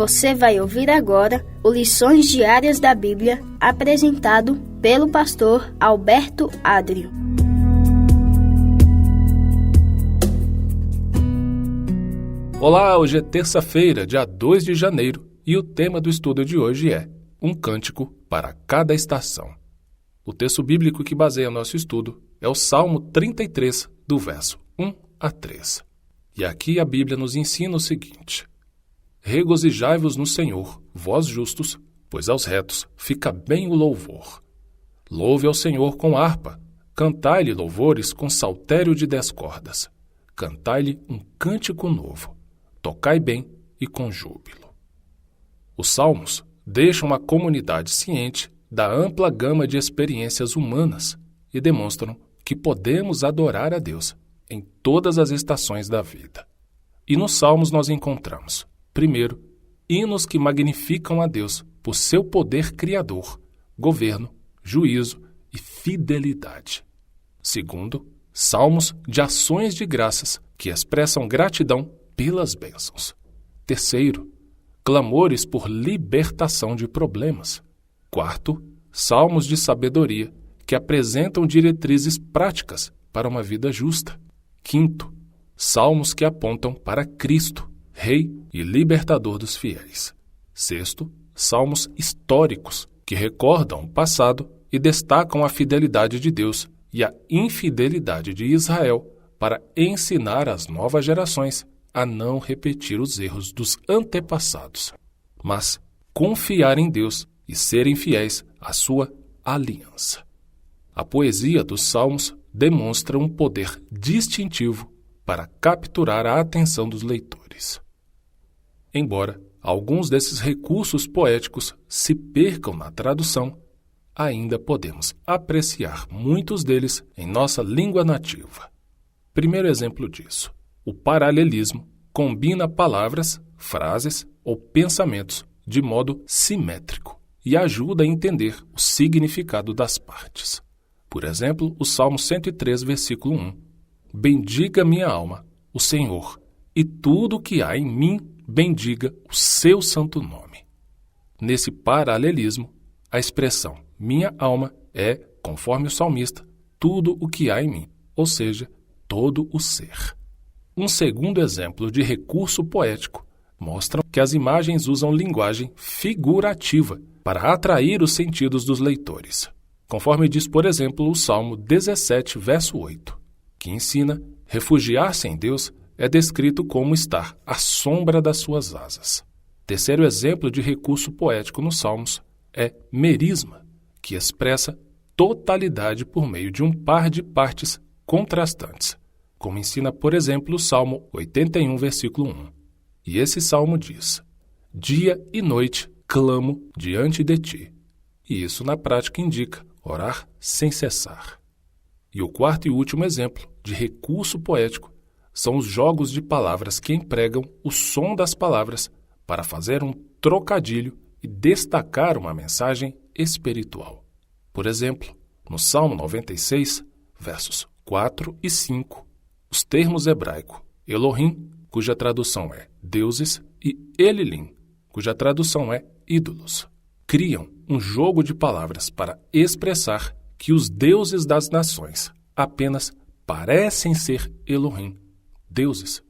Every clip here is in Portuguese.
Você vai ouvir agora o Lições Diárias da Bíblia, apresentado pelo pastor Alberto Adrio. Olá, hoje é terça-feira, dia 2 de janeiro, e o tema do estudo de hoje é Um Cântico para Cada Estação. O texto bíblico que baseia nosso estudo é o Salmo 33, do verso 1 a 3. E aqui a Bíblia nos ensina o seguinte: Regozijai-vos no Senhor, vós justos, pois aos retos fica bem o louvor. Louve ao Senhor com harpa, cantai-lhe louvores com saltério de 10 cordas. Cantai-lhe um cântico novo, tocai bem e com júbilo. Os salmos deixam a comunidade ciente da ampla gama de experiências humanas e demonstram que podemos adorar a Deus em todas as estações da vida. E nos salmos nós encontramos, primeiro, hinos que magnificam a Deus por seu poder criador, governo, juízo e fidelidade. Segundo, salmos de ações de graças que expressam gratidão pelas bênçãos. Terceiro, clamores por libertação de problemas. Quarto, salmos de sabedoria que apresentam diretrizes práticas para uma vida justa. Quinto, salmos que apontam para Cristo, Rei e Libertador dos fiéis. Sexto, salmos históricos que recordam o passado e destacam a fidelidade de Deus e a infidelidade de Israel para ensinar as novas gerações a não repetir os erros dos antepassados, mas confiar em Deus e serem fiéis à sua aliança. A poesia dos Salmos demonstra um poder distintivo para capturar a atenção dos leitores. Embora alguns desses recursos poéticos se percam na tradução, ainda podemos apreciar muitos deles em nossa língua nativa. Primeiro exemplo disso: o paralelismo combina palavras, frases ou pensamentos de modo simétrico e ajuda a entender o significado das partes. Por exemplo, o Salmo 103, versículo 1. Bendiga minha alma, o Senhor, e tudo o que há em mim bendiga o seu santo nome. Nesse paralelismo, a expressão minha alma é, conforme o salmista, tudo o que há em mim, ou seja, todo o ser. Um segundo exemplo de recurso poético mostra que as imagens usam linguagem figurativa para atrair os sentidos dos leitores, conforme diz, por exemplo, o Salmo 17, verso 8, que ensina: refugiar-se em Deus é descrito como estar à sombra das suas asas. Terceiro exemplo de recurso poético nos Salmos é merisma, que expressa totalidade por meio de um par de partes contrastantes, como ensina, por exemplo, o Salmo 81, versículo 1. E esse salmo diz: dia e noite clamo diante de ti. E isso, na prática, indica orar sem cessar. E o quarto e último exemplo de recurso poético são os jogos de palavras que empregam o som das palavras para fazer um trocadilho e destacar uma mensagem espiritual. Por exemplo, no Salmo 96, versos 4 e 5, os termos hebraico Elohim, cuja tradução é deuses, e Elilim, cuja tradução é ídolos, criam um jogo de palavras para expressar que os deuses das nações apenas parecem ser Elohim, deuses,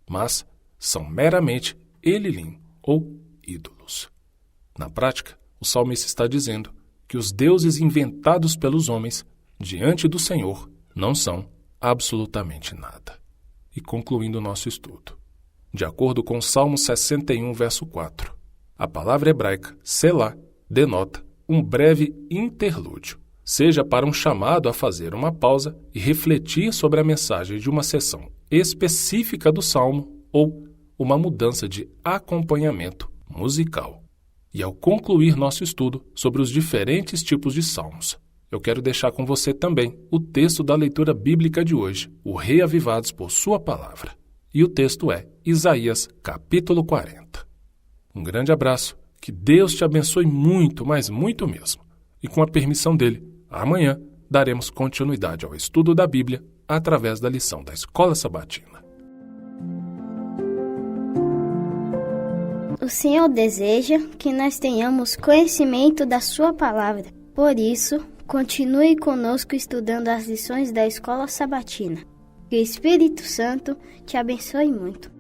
mas são meramente Elilim, ou ídolos. Na prática, o salmista está dizendo que os deuses inventados pelos homens diante do Senhor não são absolutamente nada. E concluindo o nosso estudo, de acordo com o Salmo 61, verso 4, a palavra hebraica selá denota um breve interlúdio, seja para um chamado a fazer uma pausa e refletir sobre a mensagem de uma seção específica do Salmo ou uma mudança de acompanhamento musical. E ao concluir nosso estudo sobre os diferentes tipos de salmos, eu quero deixar com você também o texto da leitura bíblica de hoje, o Reavivados por Sua Palavra. E o texto é Isaías, capítulo 40. Um grande abraço, que Deus te abençoe muito, mas muito mesmo. E com a permissão dele, amanhã daremos continuidade ao estudo da Bíblia através da lição da Escola Sabatina. O Senhor deseja que nós tenhamos conhecimento da sua palavra. Por isso, continue conosco estudando as lições da Escola Sabatina. Que o Espírito Santo te abençoe muito.